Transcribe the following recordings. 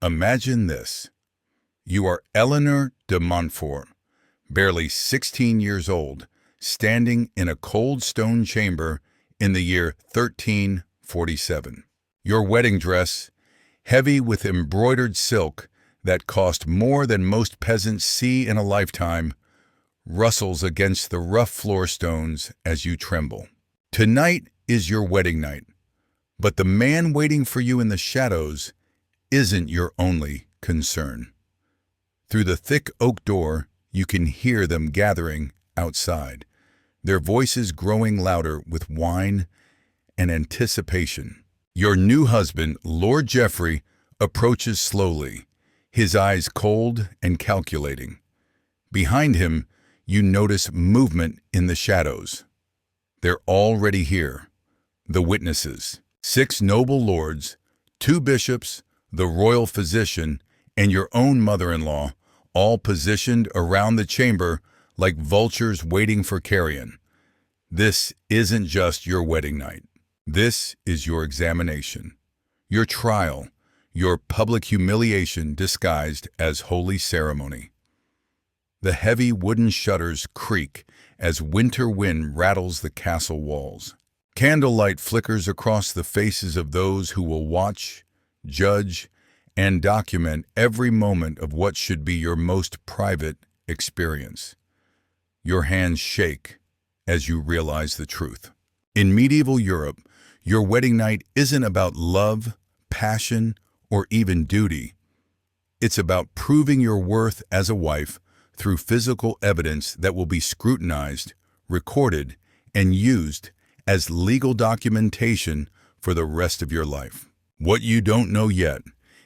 Imagine this. You are Eleanor de Montfort, barely 16 years old, standing in a cold stone chamber in the year 1347. Your wedding dress, heavy with embroidered silk that cost more than most peasants see in a lifetime, rustles against the rough floor stones as you tremble. Tonight is your wedding night, but the man waiting for you in the shadows isn't your only concern. Through the thick oak door, you can hear them gathering outside, their voices growing louder with wine and anticipation. Your new husband, Lord Geoffrey, approaches slowly, his eyes cold and calculating. Behind him, you notice movement in the shadows. They're already here. The witnesses, 6 noble lords, 2 bishops, the royal physician, and your own mother-in-law, all positioned around the chamber like vultures waiting for carrion. This isn't just your wedding night. This is your examination, your trial, your public humiliation disguised as holy ceremony. The heavy wooden shutters creak as winter wind rattles the castle walls. Candlelight flickers across the faces of those who will watch, judge, and document every moment of what should be your most private experience. Your hands shake as you realize the truth. In medieval Europe, your wedding night isn't about love, passion, or even duty. It's about proving your worth as a wife through physical evidence that will be scrutinized, recorded, and used as legal documentation for the rest of your life. What you don't know yet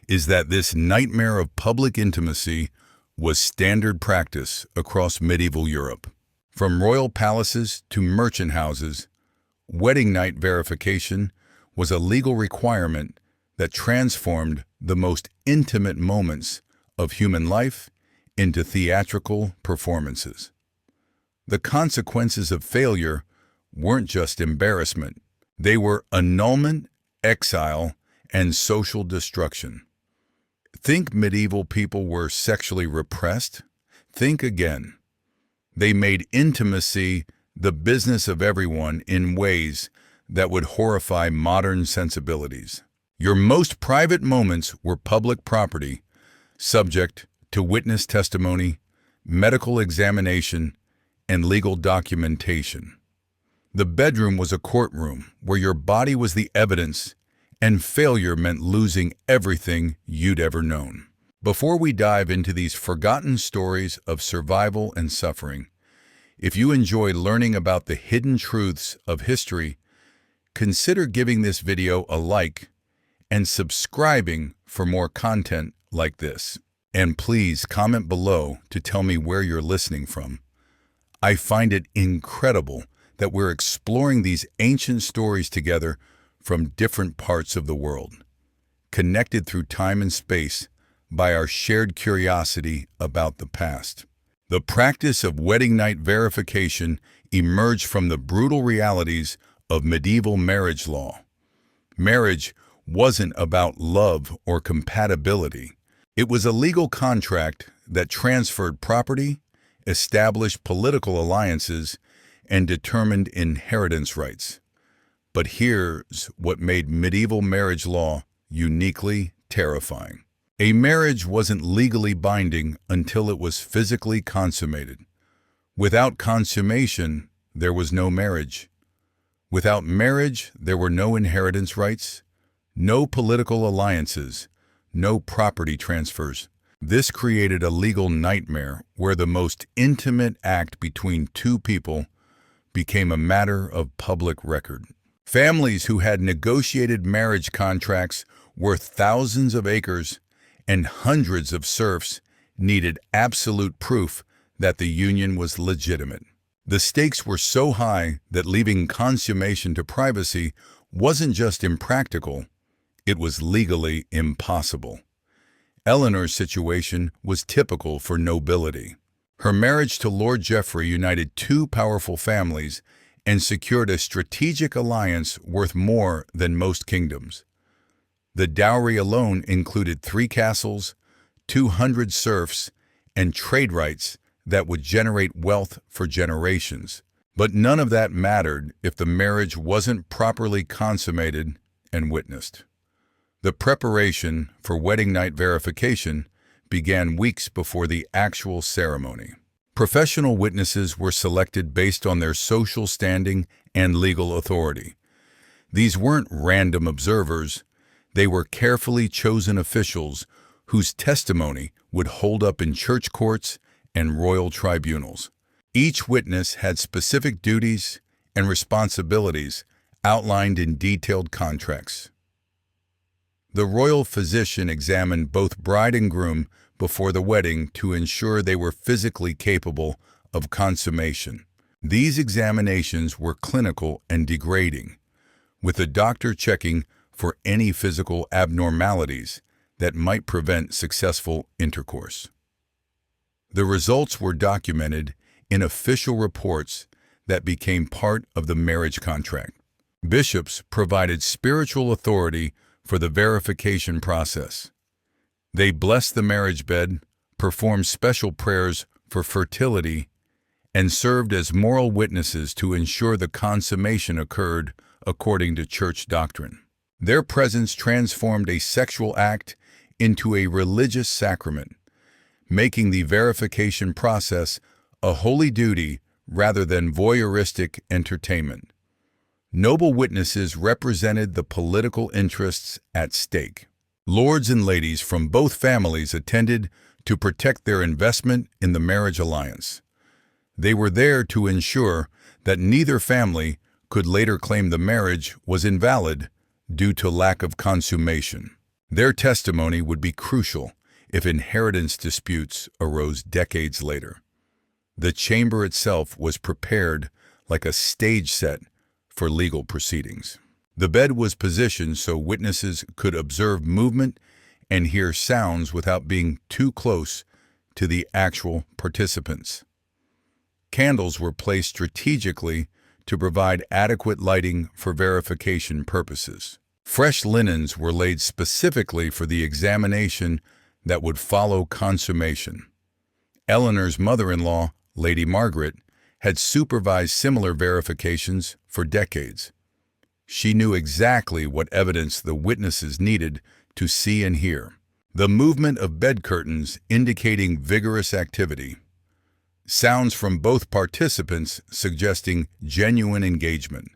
is that this nightmare of public intimacy was standard practice across medieval Europe. From royal palaces to merchant houses, wedding night verification was a legal requirement that transformed the most intimate moments of human life into theatrical performances. The consequences of failure weren't just embarrassment. They were annulment, exile, and social destruction. Think medieval people were sexually repressed? Think again. They made intimacy the business of everyone in ways that would horrify modern sensibilities. Your most private moments were public property, subject to witness testimony, medical examination, and legal documentation. The bedroom was a courtroom where your body was the evidence, and failure meant losing everything you'd ever known. Before we dive into these forgotten stories of survival and suffering, if you enjoy learning about the hidden truths of history, consider giving this video a like and subscribing for more content like this. And please comment below to tell me where you're listening from. I find it incredible that we're exploring these ancient stories together from different parts of the world, connected through time and space by our shared curiosity about the past. The practice of wedding night verification emerged from the brutal realities of medieval marriage law. Marriage wasn't about love or compatibility. It was a legal contract that transferred property, established political alliances, and determined inheritance rights. But here's what made medieval marriage law uniquely terrifying. A marriage wasn't legally binding until it was physically consummated. Without consummation, there was no marriage. Without marriage, there were no inheritance rights, no political alliances, no property transfers. This created a legal nightmare where the most intimate act between 2 people became a matter of public record. Families who had negotiated marriage contracts worth thousands of acres and hundreds of serfs needed absolute proof that the union was legitimate. The stakes were so high that leaving consummation to privacy wasn't just impractical, it was legally impossible. Eleanor's situation was typical for nobility. Her marriage to Lord Geoffrey united 2 powerful families and secured a strategic alliance worth more than most kingdoms. The dowry alone included 3 castles, 200 serfs, and trade rights that would generate wealth for generations. But none of that mattered if the marriage wasn't properly consummated and witnessed. The preparation for wedding night verification began weeks before the actual ceremony. Professional witnesses were selected based on their social standing and legal authority. These weren't random observers, they were carefully chosen officials whose testimony would hold up in church courts and royal tribunals. Each witness had specific duties and responsibilities outlined in detailed contracts. The royal physician examined both bride and groom before the wedding to ensure they were physically capable of consummation. These examinations were clinical and degrading, with the doctor checking for any physical abnormalities that might prevent successful intercourse. The results were documented in official reports that became part of the marriage contract. Bishops provided spiritual authority for the verification process. They blessed the marriage bed, performed special prayers for fertility, and served as moral witnesses to ensure the consummation occurred according to church doctrine. Their presence transformed a sexual act into a religious sacrament, making the verification process a holy duty rather than voyeuristic entertainment. Noble witnesses represented the political interests at stake. Lords and ladies from both families attended to protect their investment in the marriage alliance. They were there to ensure that neither family could later claim the marriage was invalid due to lack of consummation. Their testimony would be crucial if inheritance disputes arose decades later. The chamber itself was prepared like a stage set for legal proceedings. The bed was positioned so witnesses could observe movement and hear sounds without being too close to the actual participants. Candles were placed strategically to provide adequate lighting for verification purposes. Fresh linens were laid specifically for the examination that would follow consummation. Eleanor's mother-in-law, Lady Margaret, had supervised similar verifications for decades. She knew exactly what evidence the witnesses needed to see and hear. The movement of bed curtains indicating vigorous activity. Sounds from both participants suggesting genuine engagement.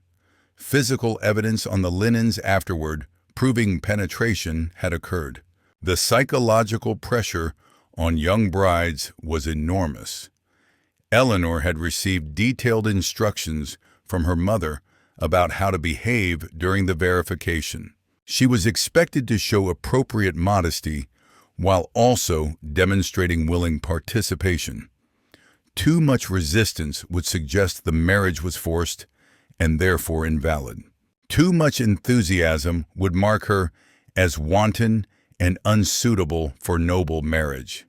Physical evidence on the linens afterward proving penetration had occurred. The psychological pressure on young brides was enormous. Eleanor had received detailed instructions from her mother about how to behave during the verification. She was expected to show appropriate modesty while also demonstrating willing participation. Too much resistance would suggest the marriage was forced and therefore invalid. Too much enthusiasm would mark her as wanton and unsuitable for noble marriage.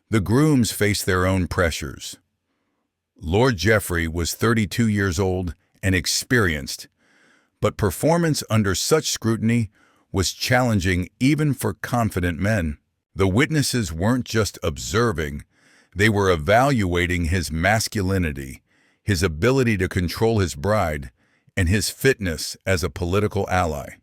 The grooms faced their own pressures. Lord Geoffrey was 32 years old and experienced, but performance under such scrutiny was challenging even for confident men. The witnesses weren't just observing, they were evaluating his masculinity, his ability to control his bride, and his fitness as a political ally.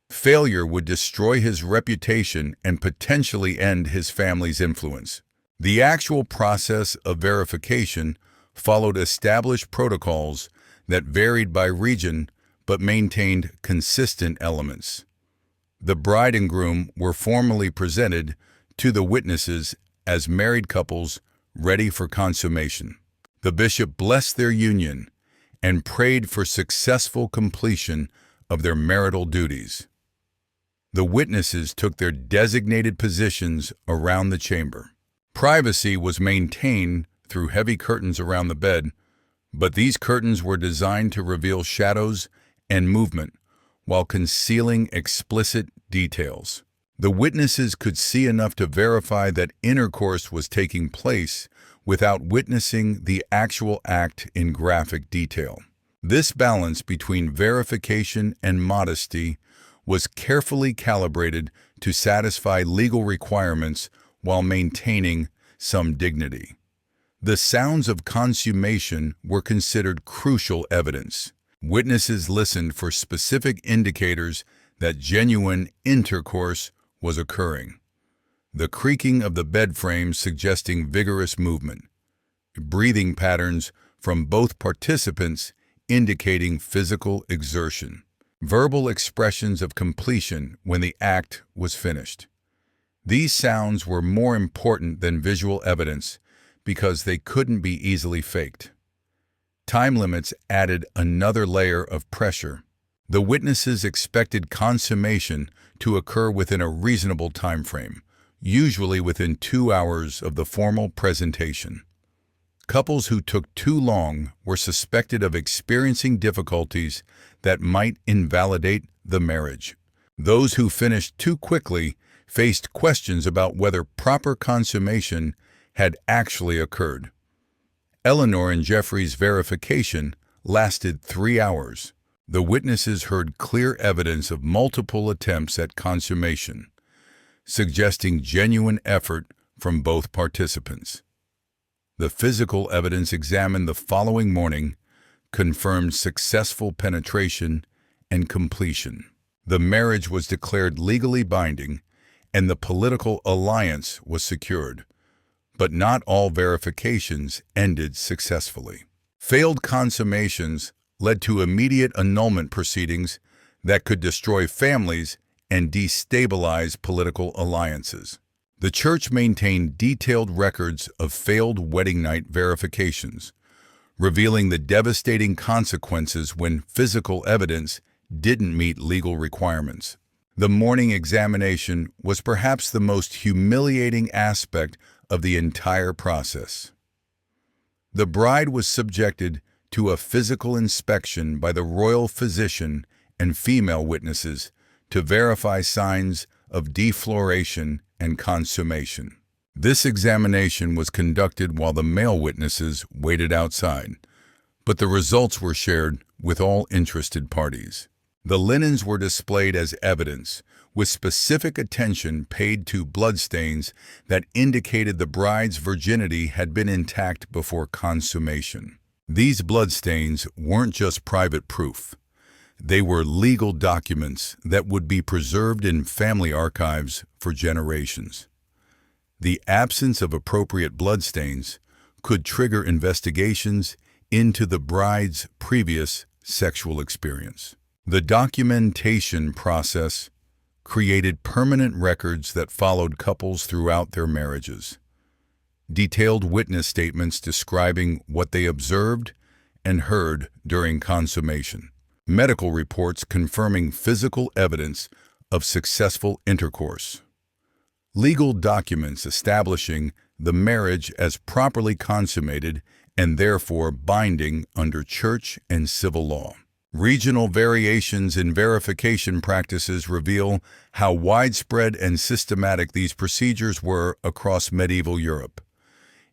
Failure would destroy his reputation and potentially end his family's influence. The actual process of verification followed established protocols that varied by region but maintained consistent elements. The bride and groom were formally presented to the witnesses as married couples ready for consummation. The bishop blessed their union and prayed for successful completion of their marital duties. The witnesses took their designated positions around the chamber. Privacy was maintained through heavy curtains around the bed, but these curtains were designed to reveal shadows and movement while concealing explicit details. The witnesses could see enough to verify that intercourse was taking place without witnessing the actual act in graphic detail. This balance between verification and modesty was carefully calibrated to satisfy legal requirements while maintaining some dignity. The sounds of consummation were considered crucial evidence. Witnesses listened for specific indicators that genuine intercourse was occurring. The creaking of the bed frame suggesting vigorous movement. Breathing patterns from both participants indicating physical exertion. Verbal expressions of completion when the act was finished. These sounds were more important than visual evidence because they couldn't be easily faked. Time limits added another layer of pressure. The witnesses expected consummation to occur within a reasonable time frame, usually within 2 hours of the formal presentation. Couples who took too long were suspected of experiencing difficulties that might invalidate the marriage. Those who finished too quickly faced questions about whether proper consummation had actually occurred. Eleanor and Jeffrey's verification lasted 3 hours. The witnesses heard clear evidence of multiple attempts at consummation, suggesting genuine effort from both participants. The physical evidence examined the following morning confirmed successful penetration and completion. The marriage was declared legally binding, and the political alliance was secured. But not all verifications ended successfully. Failed consummations led to immediate annulment proceedings that could destroy families and destabilize political alliances. The church maintained detailed records of failed wedding night verifications, revealing the devastating consequences when physical evidence didn't meet legal requirements. The morning examination was perhaps the most humiliating aspect of the entire process. The bride was subjected to a physical inspection by the royal physician and female witnesses to verify signs of defloration and consummation. This examination was conducted while the male witnesses waited outside, but the results were shared with all interested parties. The linens were displayed as evidence, with specific attention paid to bloodstains that indicated the bride's virginity had been intact before consummation. These bloodstains weren't just private proof. They were legal documents that would be preserved in family archives for generations. The absence of appropriate bloodstains could trigger investigations into the bride's previous sexual experience. The documentation process created permanent records that followed couples throughout their marriages. Detailed witness statements describing what they observed and heard during consummation. Medical reports confirming physical evidence of successful intercourse. Legal documents establishing the marriage as properly consummated and therefore binding under church and civil law. Regional variations in verification practices reveal how widespread and systematic these procedures were across medieval Europe.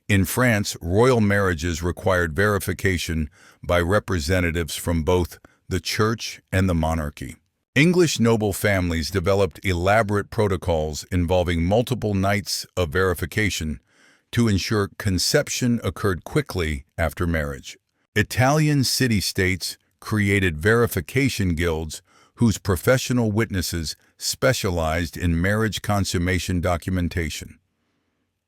In France, royal marriages required verification by representatives from both the church and the monarchy. English noble families developed elaborate protocols involving multiple nights of verification to ensure conception occurred quickly after marriage. Italian city-states created verification guilds whose professional witnesses specialized in marriage consummation documentation.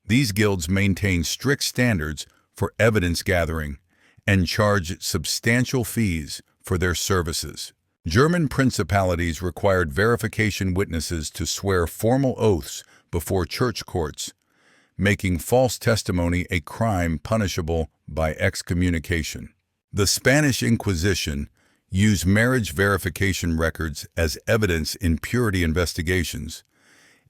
These guilds maintained strict standards for evidence gathering and charged substantial fees for their services. German principalities required verification witnesses to swear formal oaths before church courts, making false testimony a crime punishable by excommunication. The Spanish Inquisition used marriage verification records as evidence in purity investigations,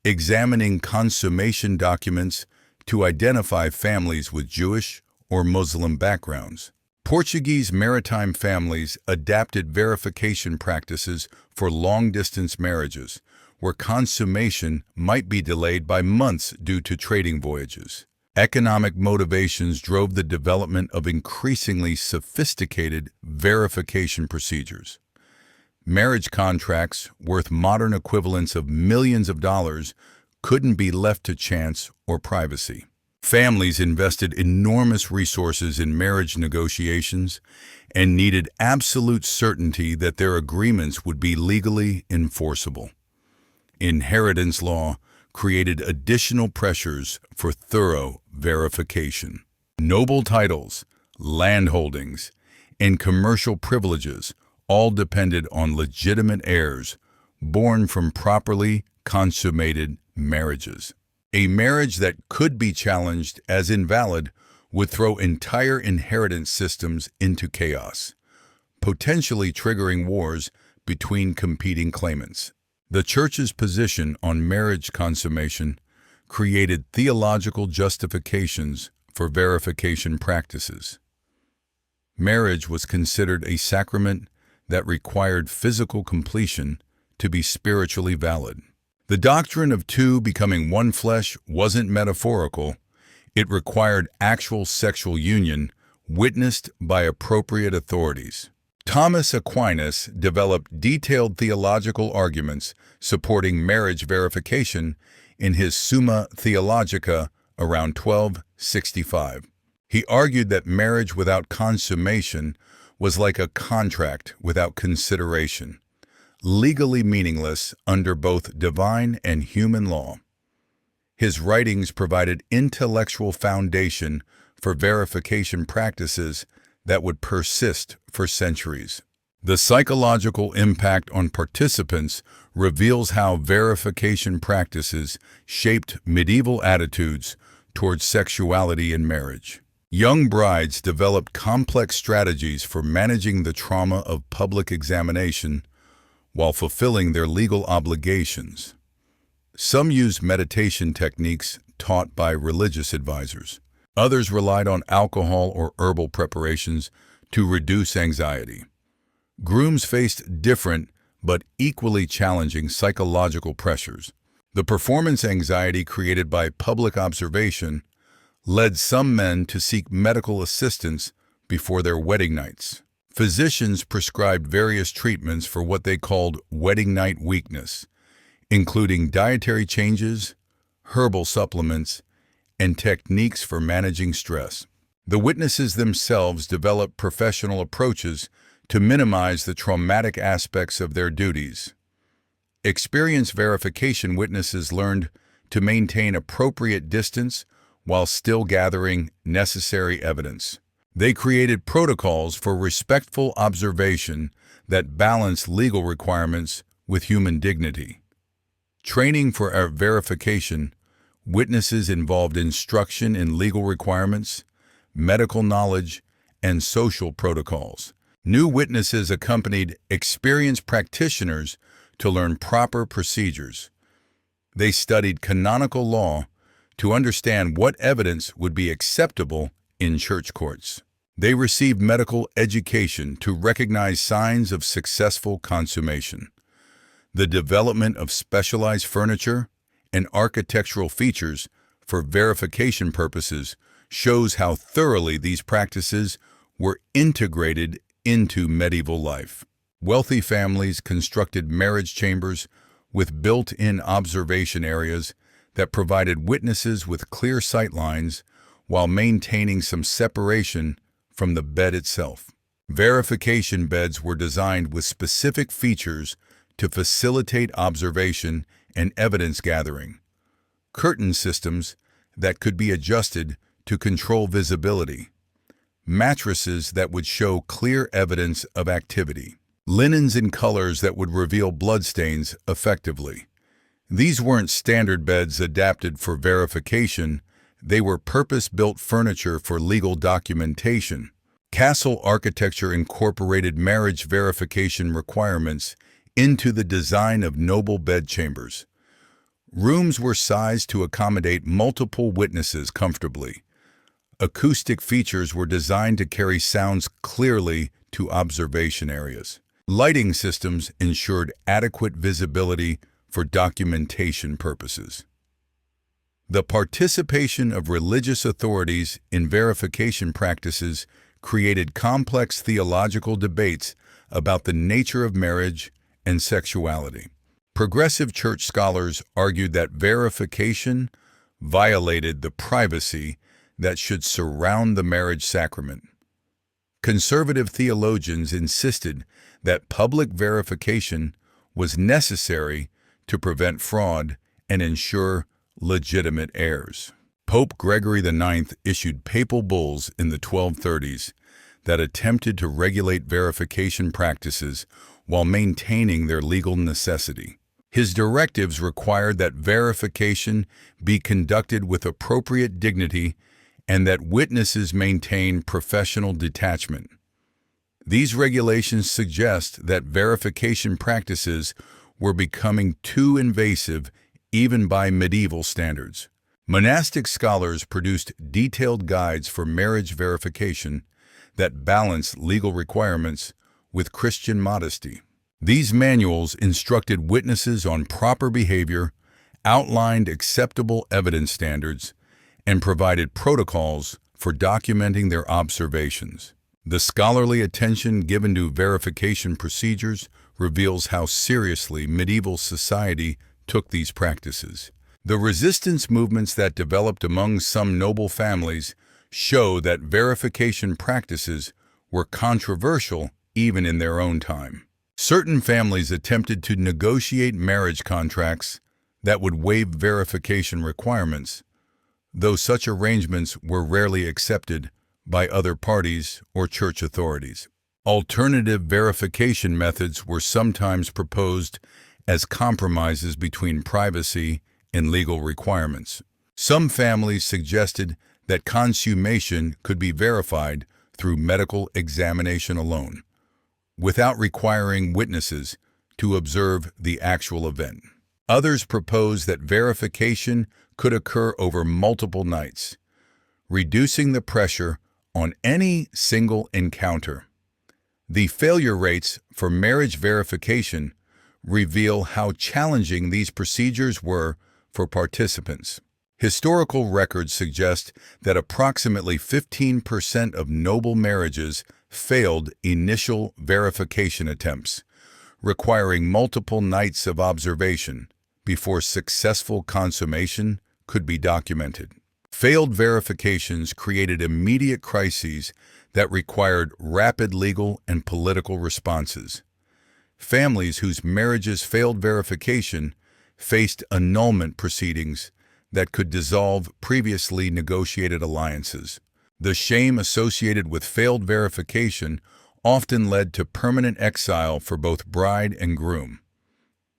examining consummation documents to identify families with Jewish or Muslim backgrounds. Portuguese maritime families adapted verification practices for long-distance marriages, where consummation might be delayed by months due to trading voyages. Economic motivations drove the development of increasingly sophisticated verification procedures. Marriage contracts, worth modern equivalents of millions of dollars, couldn't be left to chance or privacy. Families invested enormous resources in marriage negotiations and needed absolute certainty that their agreements would be legally enforceable. Inheritance law created additional pressures for thorough verification. Noble titles, land holdings, and commercial privileges all depended on legitimate heirs born from properly consummated marriages. A marriage that could be challenged as invalid would throw entire inheritance systems into chaos, potentially triggering wars between competing claimants. The Church's position on marriage consummation created theological justifications for verification practices. Marriage was considered a sacrament that required physical completion to be spiritually valid. The doctrine of two becoming one flesh wasn't metaphorical. It required actual sexual union witnessed by appropriate authorities. Thomas Aquinas developed detailed theological arguments supporting marriage verification in his Summa Theologica around 1265. He argued that marriage without consummation was like a contract without consideration, legally meaningless under both divine and human law. His writings provided intellectual foundation for verification practices that would persist for centuries. The psychological impact on participants reveals how verification practices shaped medieval attitudes towards sexuality in marriage. Young brides developed complex strategies for managing the trauma of public examination while fulfilling their legal obligations. Some used meditation techniques taught by religious advisors. Others relied on alcohol or herbal preparations to reduce anxiety. Grooms faced different but equally challenging psychological pressures. The performance anxiety created by public observation led some men to seek medical assistance before their wedding nights. Physicians prescribed various treatments for what they called wedding night weakness, including dietary changes, herbal supplements, and techniques for managing stress. The witnesses themselves developed professional approaches to minimize the traumatic aspects of their duties. Experienced verification witnesses learned to maintain appropriate distance while still gathering necessary evidence. They created protocols for respectful observation that balanced legal requirements with human dignity. Training for our verification, witnesses involved instruction in legal requirements, medical knowledge, and social protocols. New witnesses accompanied experienced practitioners to learn proper procedures. They studied canonical law to understand what evidence would be acceptable in church courts. They received medical education to recognize signs of successful consummation. The development of specialized furniture and architectural features for verification purposes shows how thoroughly these practices were integrated into medieval life. Wealthy families constructed marriage chambers with built-in observation areas that provided witnesses with clear sight lines while maintaining some separation from the bed itself. Verification beds were designed with specific features to facilitate observation and evidence gathering. Curtain systems that could be adjusted to control visibility. Mattresses that would show clear evidence of activity. Linens in colors that would reveal bloodstains effectively. These weren't standard beds adapted for verification, they were purpose-built furniture for legal documentation. Castle architecture incorporated marriage verification requirements into the design of noble bedchambers. Rooms were sized to accommodate multiple witnesses comfortably. Acoustic features were designed to carry sounds clearly to observation areas. Lighting systems ensured adequate visibility for documentation purposes. The participation of religious authorities in verification practices created complex theological debates about the nature of marriage and sexuality. Progressive church scholars argued that verification violated the privacy that should surround the marriage sacrament. Conservative theologians insisted that public verification was necessary to prevent fraud and ensure legitimate heirs. Pope Gregory IX issued papal bulls in the 1230s that attempted to regulate verification practices while maintaining their legal necessity. His directives required that verification be conducted with appropriate dignity and that witnesses maintain professional detachment. These regulations suggest that verification practices were becoming too invasive even by medieval standards. Monastic scholars produced detailed guides for marriage verification that balanced legal requirements with Christian modesty. These manuals instructed witnesses on proper behavior, outlined acceptable evidence standards, and provided protocols for documenting their observations. The scholarly attention given to verification procedures reveals how seriously medieval society took these practices. The resistance movements that developed among some noble families show that verification practices were controversial even in their own time. Certain families attempted to negotiate marriage contracts that would waive verification requirements, though such arrangements were rarely accepted by other parties or church authorities. Alternative verification methods were sometimes proposed as compromises between privacy and legal requirements. Some families suggested that consummation could be verified through medical examination alone, without requiring witnesses to observe the actual event. Others proposed that verification could occur over multiple nights, reducing the pressure on any single encounter. The failure rates for marriage verification reveal how challenging these procedures were for participants. Historical records suggest that approximately 15% of noble marriages failed initial verification attempts, requiring multiple nights of observation before successful consummation could be documented. Failed verifications created immediate crises that required rapid legal and political responses. Families whose marriages failed verification faced annulment proceedings that could dissolve previously negotiated alliances. The shame associated with failed verification often led to permanent exile for both bride and groom.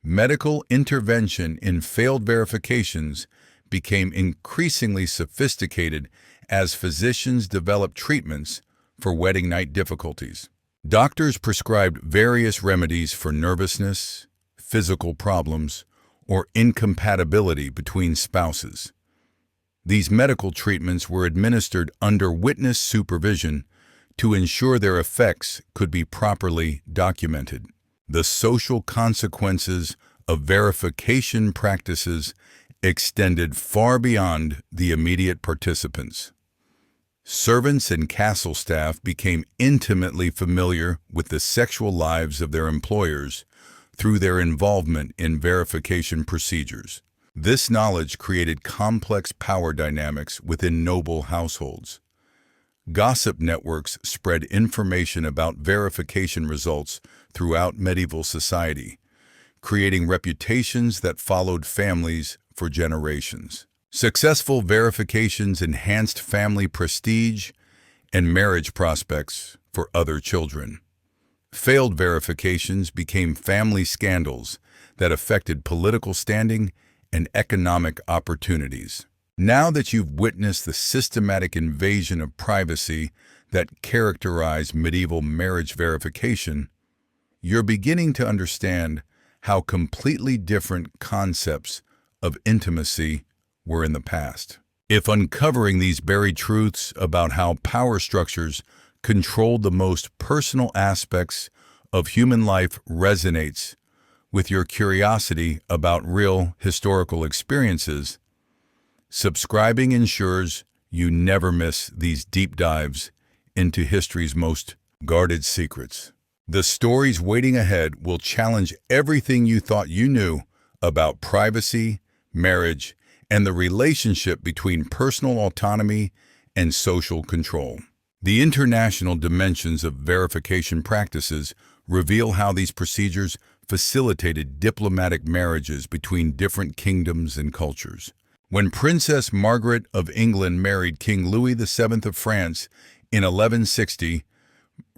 Medical intervention in failed verifications became increasingly sophisticated as physicians developed treatments for wedding night difficulties. Doctors prescribed various remedies for nervousness, physical problems, or incompatibility between spouses. These medical treatments were administered under witness supervision to ensure their effects could be properly documented. The social consequences of verification practices extended far beyond the immediate participants. Servants and castle staff became intimately familiar with the sexual lives of their employers through their involvement in verification procedures. This knowledge created complex power dynamics within noble households. Gossip networks spread information about verification results throughout medieval society, creating reputations that followed families for generations. Successful verifications enhanced family prestige and marriage prospects for other children. Failed verifications became family scandals that affected political standing and economic opportunities. Now that you've witnessed the systematic invasion of privacy that characterized medieval marriage verification, you're beginning to understand how completely different concepts of intimacy were in the past. If uncovering these buried truths about how power structures controlled the most personal aspects of human life resonates with your curiosity about real historical experiences, subscribing ensures you never miss these deep dives into history's most guarded secrets. The stories waiting ahead will challenge everything you thought you knew about privacy, marriage, and the relationship between personal autonomy and social control. The international dimensions of verification practices reveal how these procedures facilitated diplomatic marriages between different kingdoms and cultures. When Princess Margaret of England married King Louis VII of France in 1160,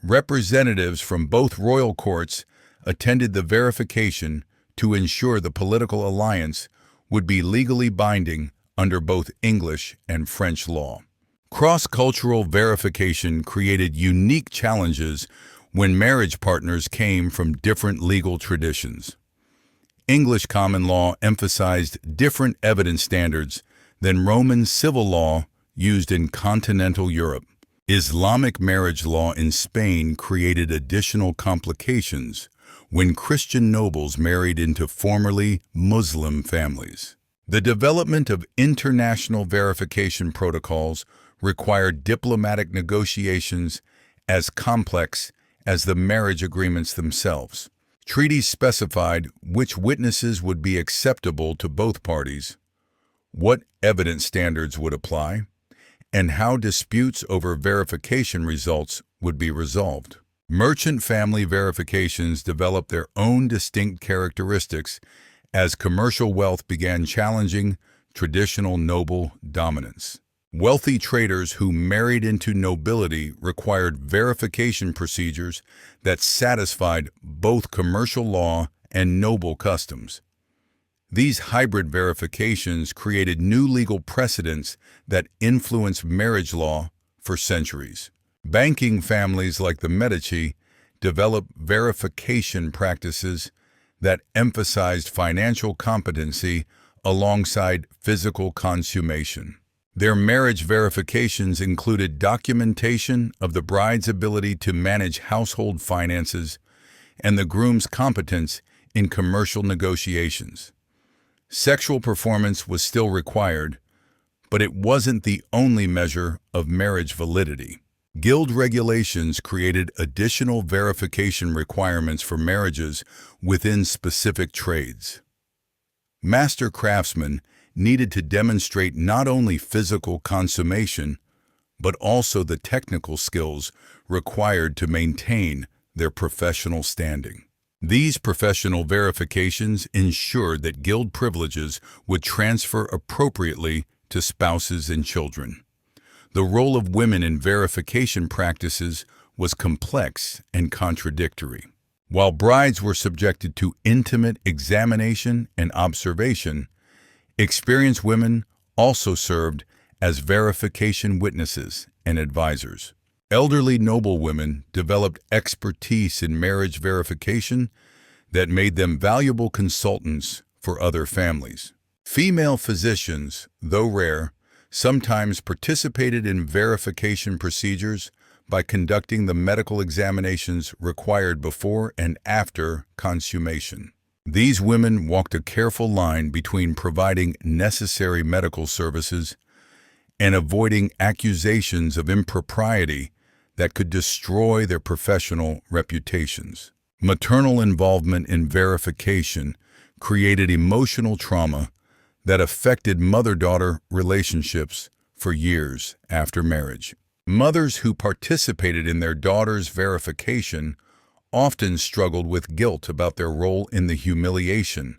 representatives from both royal courts attended the verification to ensure the political alliance would be legally binding under both English and French law. Cross-cultural verification created unique challenges when marriage partners came from different legal traditions. English common law emphasized different evidence standards than Roman civil law used in continental Europe. Islamic marriage law in Spain created additional complications when Christian nobles married into formerly Muslim families. The development of international verification protocols required diplomatic negotiations as complex as the marriage agreements themselves. Treaties specified which witnesses would be acceptable to both parties, what evidence standards would apply, and how disputes over verification results would be resolved. Merchant family verifications developed their own distinct characteristics as commercial wealth began challenging traditional noble dominance. Wealthy traders who married into nobility required verification procedures that satisfied both commercial law and noble customs. These hybrid verifications created new legal precedents that influenced marriage law for centuries. Banking families like the Medici developed verification practices that emphasized financial competency alongside physical consummation. Their marriage verifications included documentation of the bride's ability to manage household finances and the groom's competence in commercial negotiations. Sexual performance was still required, but it wasn't the only measure of marriage validity. Guild regulations created additional verification requirements for marriages within specific trades. Master craftsmen needed to demonstrate not only physical consummation, but also the technical skills required to maintain their professional standing. These professional verifications ensured that guild privileges would transfer appropriately to spouses and children. The role of women in verification practices was complex and contradictory. While brides were subjected to intimate examination and observation, experienced women also served as verification witnesses and advisors. Elderly noblewomen developed expertise in marriage verification that made them valuable consultants for other families. Female physicians, though rare, sometimes participated in verification procedures by conducting the medical examinations required before and after consummation. These women walked a careful line between providing necessary medical services and avoiding accusations of impropriety that could destroy their professional reputations. Maternal involvement in verification created emotional trauma that affected mother-daughter relationships for years after marriage. Mothers who participated in their daughter's verification often struggled with guilt about their role in the humiliation,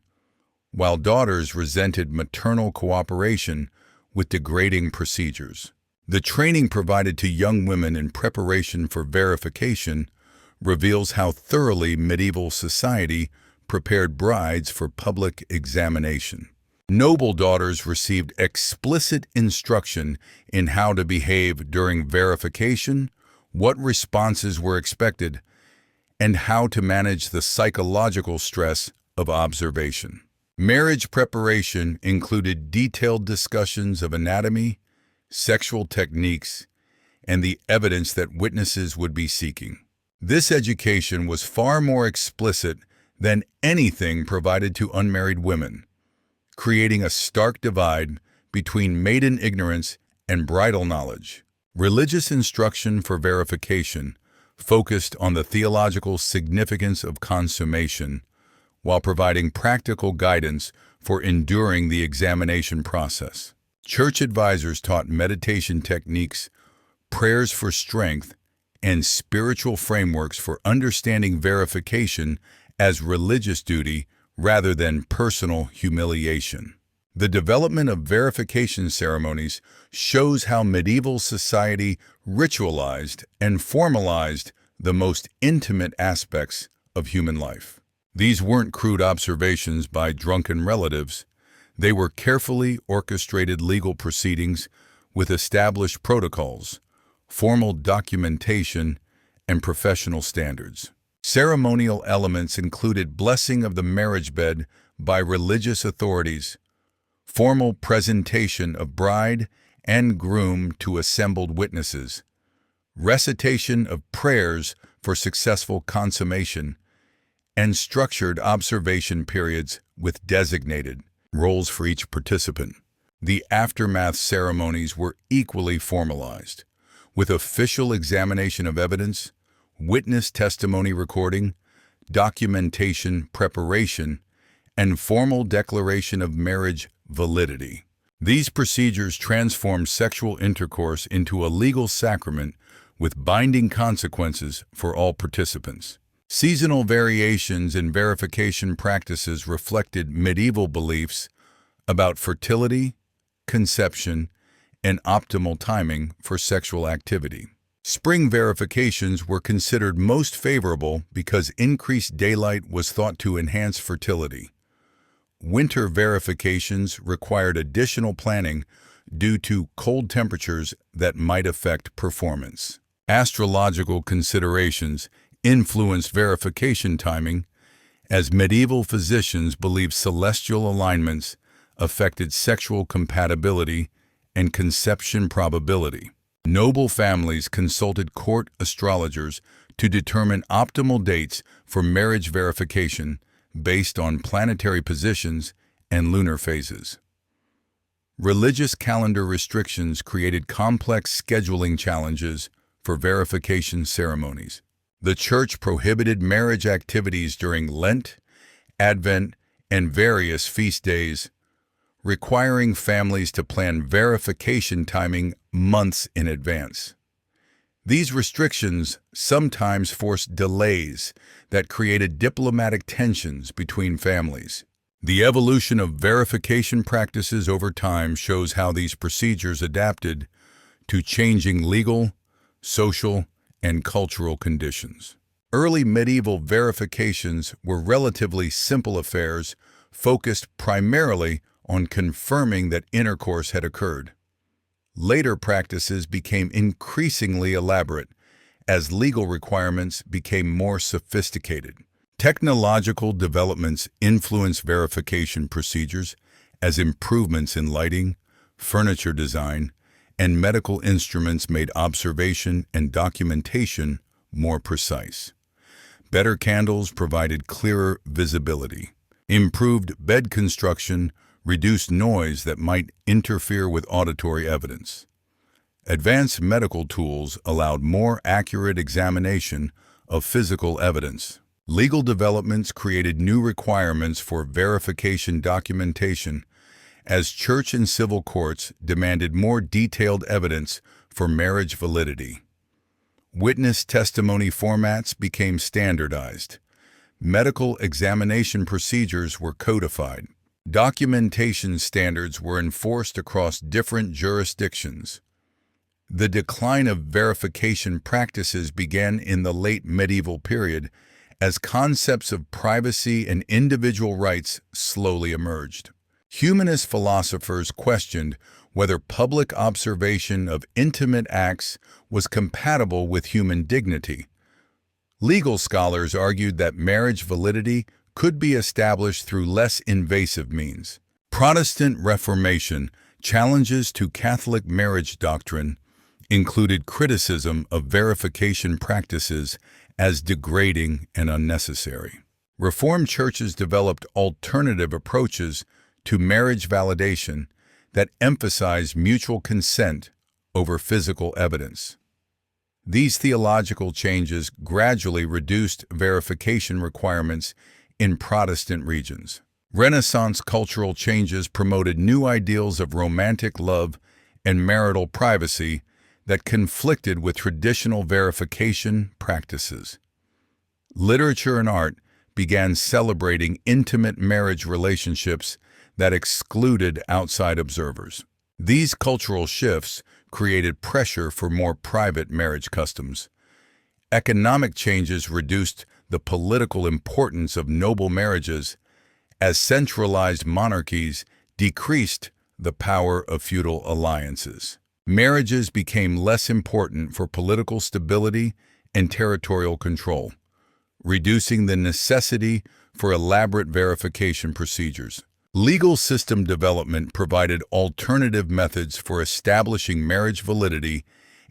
while daughters resented maternal cooperation with degrading procedures. The training provided to young women in preparation for verification reveals how thoroughly medieval society prepared brides for public examination. Noble daughters received explicit instruction in how to behave during verification, what responses were expected, and how to manage the psychological stress of observation. Marriage preparation included detailed discussions of anatomy, sexual techniques, and the evidence that witnesses would be seeking. This education was far more explicit than anything provided to unmarried women, creating a stark divide between maiden ignorance and bridal knowledge. Religious instruction for verification focused on the theological significance of consummation while providing practical guidance for enduring the examination process. Church advisors taught meditation techniques, prayers for strength, and spiritual frameworks for understanding verification as religious duty rather than personal humiliation. The development of verification ceremonies shows how medieval society ritualized and formalized the most intimate aspects of human life. These weren't crude observations by drunken relatives. They were carefully orchestrated legal proceedings with established protocols, formal documentation, and professional standards. Ceremonial elements included blessing of the marriage bed by religious authorities, formal presentation of bride and groom to assembled witnesses, recitation of prayers for successful consummation, and structured observation periods with designated roles for each participant. The aftermath ceremonies were equally formalized, with official examination of evidence, witness testimony recording, documentation preparation, and formal declaration of marriage validity. These procedures transformed sexual intercourse into a legal sacrament with binding consequences for all participants. Seasonal variations in verification practices reflected medieval beliefs about fertility, conception, and optimal timing for sexual activity. Spring verifications were considered most favorable because increased daylight was thought to enhance fertility. Winter verifications required additional planning due to cold temperatures that might affect performance. Astrological considerations influenced verification timing, as medieval physicians believed celestial alignments affected sexual compatibility and conception probability. Noble families consulted court astrologers to determine optimal dates for marriage verification based on planetary positions and lunar phases. Religious calendar restrictions created complex scheduling challenges for verification ceremonies. The Church prohibited marriage activities during Lent, Advent, and various feast days, requiring families to plan verification timing months in advance. These restrictions sometimes forced delays that created diplomatic tensions between families. The evolution of verification practices over time shows how these procedures adapted to changing legal, social, and cultural conditions. Early medieval verifications were relatively simple affairs focused primarily on confirming that intercourse had occurred. Later practices became increasingly elaborate as legal requirements became more sophisticated. Technological developments influenced verification procedures as improvements in lighting, furniture design, and medical instruments made observation and documentation more precise. Better candles provided clearer visibility. Improved bed construction reduced noise that might interfere with auditory evidence. Advanced medical tools allowed more accurate examination of physical evidence. Legal developments created new requirements for verification documentation as church and civil courts demanded more detailed evidence for marriage validity. Witness testimony formats became standardized. Medical examination procedures were codified. Documentation standards were enforced across different jurisdictions. The decline of verification practices began in the late medieval period as concepts of privacy and individual rights slowly emerged. Humanist philosophers questioned whether public observation of intimate acts was compatible with human dignity. Legal scholars argued that marriage validity could be established through less invasive means. Protestant Reformation challenges to Catholic marriage doctrine included criticism of verification practices as degrading and unnecessary. Reformed churches developed alternative approaches to marriage validation that emphasize mutual consent over physical evidence. These theological changes gradually reduced verification requirements in Protestant regions. Renaissance cultural changes promoted new ideals of romantic love and marital privacy that conflicted with traditional verification practices. Literature and art began celebrating intimate marriage relationships that excluded outside observers. These cultural shifts created pressure for more private marriage customs. Economic changes reduced the political importance of noble marriages as centralized monarchies decreased the power of feudal alliances. Marriages became less important for political stability and territorial control, reducing the necessity for elaborate verification procedures. Legal system development provided alternative methods for establishing marriage validity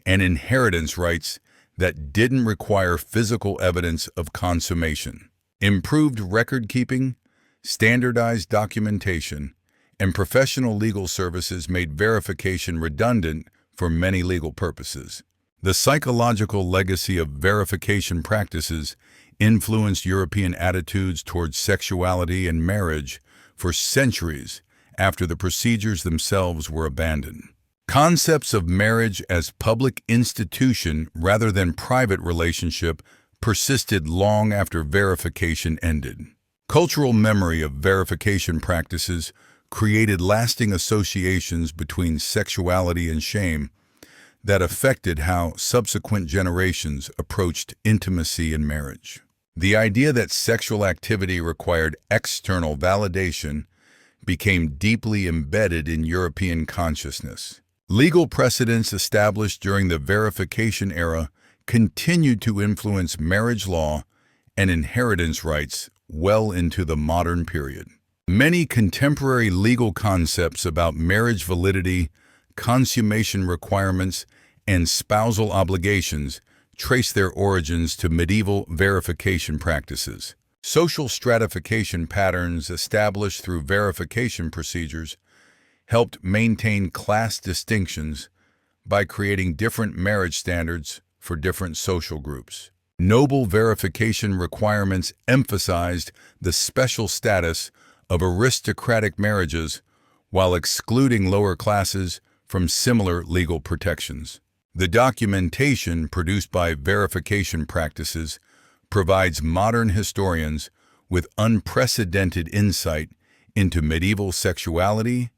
and inheritance rights that didn't require physical evidence of consummation. Improved record-keeping, standardized documentation, and professional legal services made verification redundant for many legal purposes. The psychological legacy of verification practices influenced European attitudes towards sexuality and marriage for centuries after the procedures themselves were abandoned. Concepts of marriage as public institution rather than private relationship persisted long after verification ended. Cultural memory of verification practices created lasting associations between sexuality and shame that affected how subsequent generations approached intimacy and marriage. The idea that sexual activity required external validation became deeply embedded in European consciousness. Legal precedents established during the verification era continued to influence marriage law and inheritance rights well into the modern period. Many contemporary legal concepts about marriage validity, consummation requirements, and spousal obligations trace their origins to medieval verification practices. Social stratification patterns established through verification procedures helped maintain class distinctions by creating different marriage standards for different social groups. Noble verification requirements emphasized the special status of aristocratic marriages while excluding lower classes from similar legal protections. The documentation produced by verification practices provides modern historians with unprecedented insight into medieval sexuality,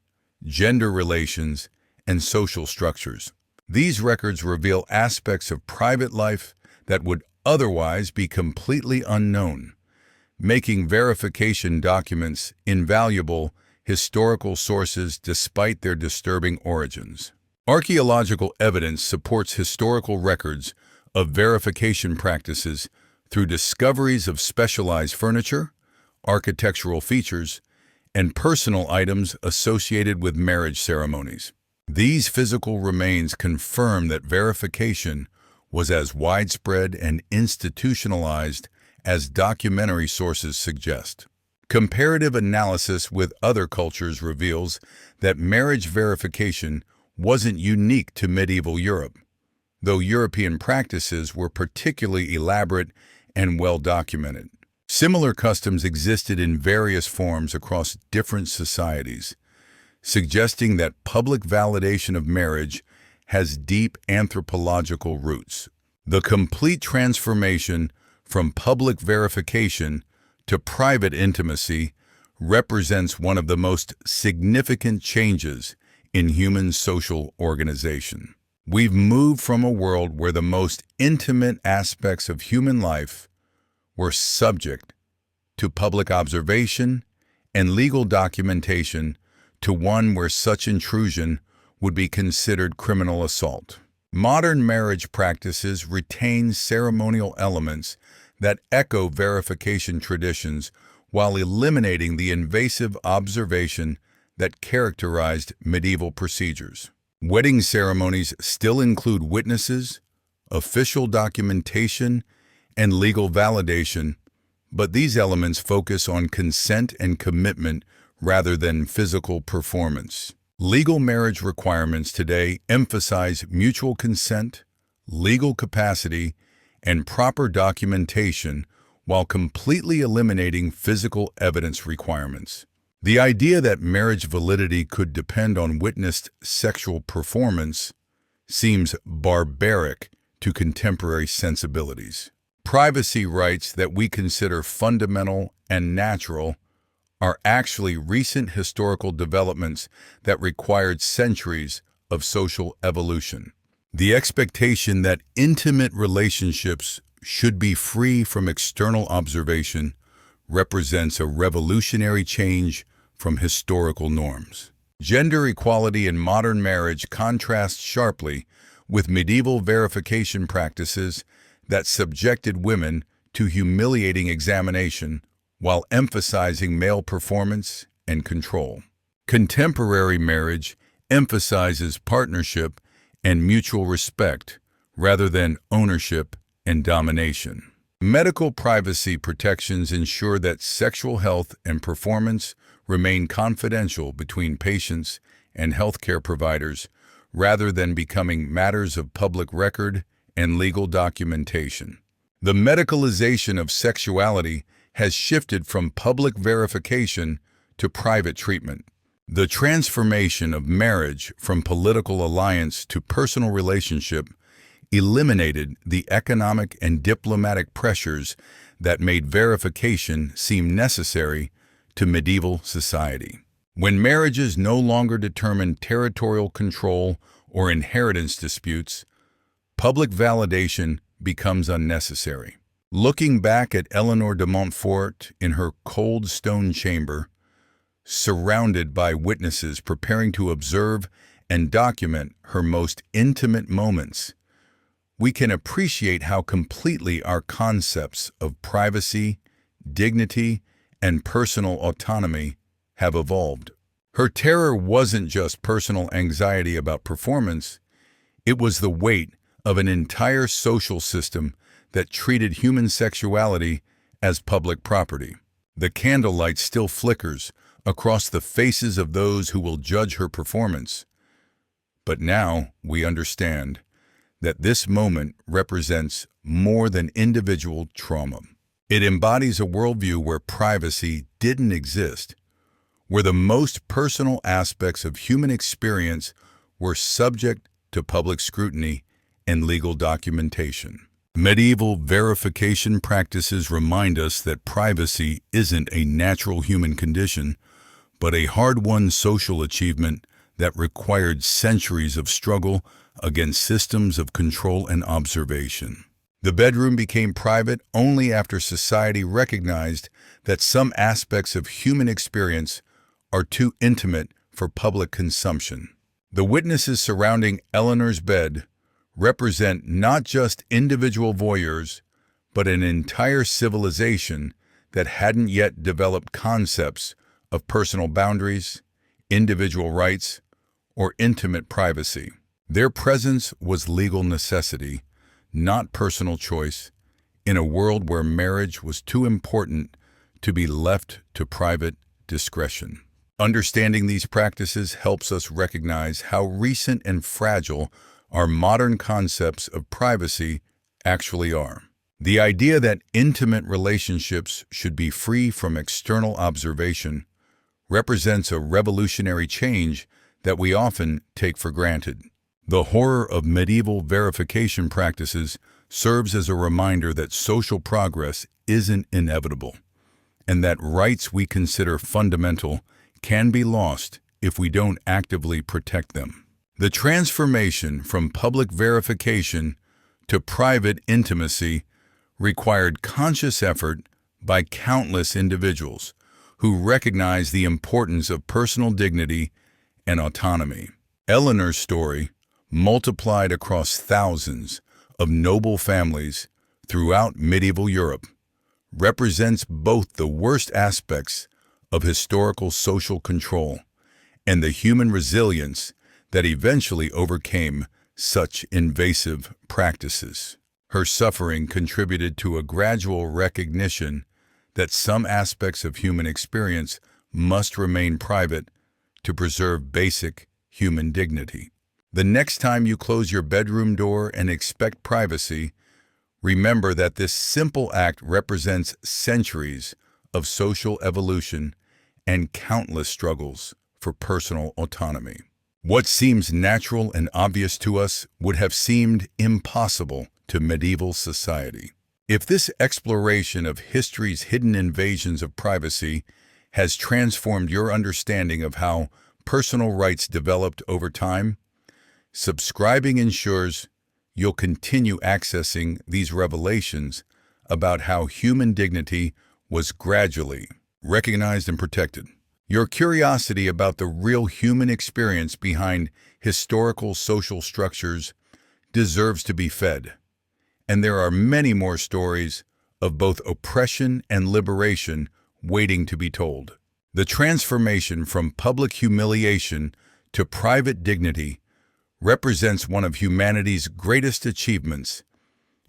gender relations, and social structures. These records reveal aspects of private life that would otherwise be completely unknown, making verification documents invaluable historical sources despite their disturbing origins. Archaeological evidence supports historical records of verification practices through discoveries of specialized furniture, architectural features, and personal items associated with marriage ceremonies. These physical remains confirm that verification was as widespread and institutionalized as documentary sources suggest. Comparative analysis with other cultures reveals that marriage verification wasn't unique to medieval Europe, though European practices were particularly elaborate and well documented. Similar customs existed in various forms across different societies, suggesting that public validation of marriage has deep anthropological roots. The complete transformation from public verification to private intimacy represents one of the most significant changes in human social organization. We've moved from a world where the most intimate aspects of human life were subject to public observation and legal documentation to one where such intrusion would be considered criminal assault. Modern marriage practices retain ceremonial elements that echo verification traditions while eliminating the invasive observation that characterized medieval procedures. Wedding ceremonies still include witnesses, official documentation, and legal validation, but these elements focus on consent and commitment rather than physical performance. Legal marriage requirements today emphasize mutual consent, legal capacity, and proper documentation while completely eliminating physical evidence requirements. The idea that marriage validity could depend on witnessed sexual performance seems barbaric to contemporary sensibilities. Privacy rights that we consider fundamental and natural are actually recent historical developments that required centuries of social evolution. The expectation that intimate relationships should be free from external observation represents a revolutionary change from historical norms. Gender equality in modern marriage contrasts sharply with medieval verification practices that subjected women to humiliating examination while emphasizing male performance and control. Contemporary marriage emphasizes partnership and mutual respect rather than ownership and domination. Medical privacy protections ensure that sexual health and performance remain confidential between patients and healthcare providers rather than becoming matters of public record and legal documentation. The medicalization of sexuality has shifted from public verification to private treatment. The transformation of marriage from political alliance to personal relationship eliminated the economic and diplomatic pressures that made verification seem necessary to medieval society. When marriages no longer determined territorial control or inheritance disputes, public validation becomes unnecessary. Looking back at Eleanor de Montfort in her cold stone chamber, surrounded by witnesses preparing to observe and document her most intimate moments, we can appreciate how completely our concepts of privacy, dignity, and personal autonomy have evolved. Her terror wasn't just personal anxiety about performance, it was the weight of an entire social system that treated human sexuality as public property. The candlelight still flickers across the faces of those who will judge her performance. But now we understand that this moment represents more than individual trauma. It embodies a worldview where privacy didn't exist, where the most personal aspects of human experience were subject to public scrutiny and legal documentation. Medieval verification practices remind us that privacy isn't a natural human condition, but a hard-won social achievement that required centuries of struggle against systems of control and observation. The bedroom became private only after society recognized that some aspects of human experience are too intimate for public consumption. The witnesses surrounding Eleanor's bed represent not just individual voyeurs, but an entire civilization that hadn't yet developed concepts of personal boundaries, individual rights, or intimate privacy. Their presence was legal necessity, not personal choice, in a world where marriage was too important to be left to private discretion. Understanding these practices helps us recognize how recent and fragile our modern concepts of privacy actually are. The idea that intimate relationships should be free from external observation represents a revolutionary change that we often take for granted. The horror of medieval verification practices serves as a reminder that social progress isn't inevitable, and that rights we consider fundamental can be lost if we don't actively protect them. The transformation from public verification to private intimacy required conscious effort by countless individuals who recognize the importance of personal dignity and autonomy. Eleanor's story, multiplied across thousands of noble families throughout medieval Europe, represents both the worst aspects of historical social control and the human resilience that eventually overcame such invasive practices. Her suffering contributed to a gradual recognition that some aspects of human experience must remain private to preserve basic human dignity. The next time you close your bedroom door and expect privacy, remember that this simple act represents centuries of social evolution and countless struggles for personal autonomy. What seems natural and obvious to us would have seemed impossible to medieval society. If this exploration of history's hidden invasions of privacy has transformed your understanding of how personal rights developed over time, subscribing ensures you'll continue accessing these revelations about how human dignity was gradually recognized and protected. Your curiosity about the real human experience behind historical social structures deserves to be fed. And there are many more stories of both oppression and liberation waiting to be told. The transformation from public humiliation to private dignity represents one of humanity's greatest achievements,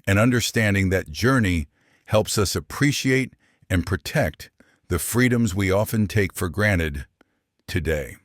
and understanding that journey helps us appreciate and protect the freedoms we often take for granted today.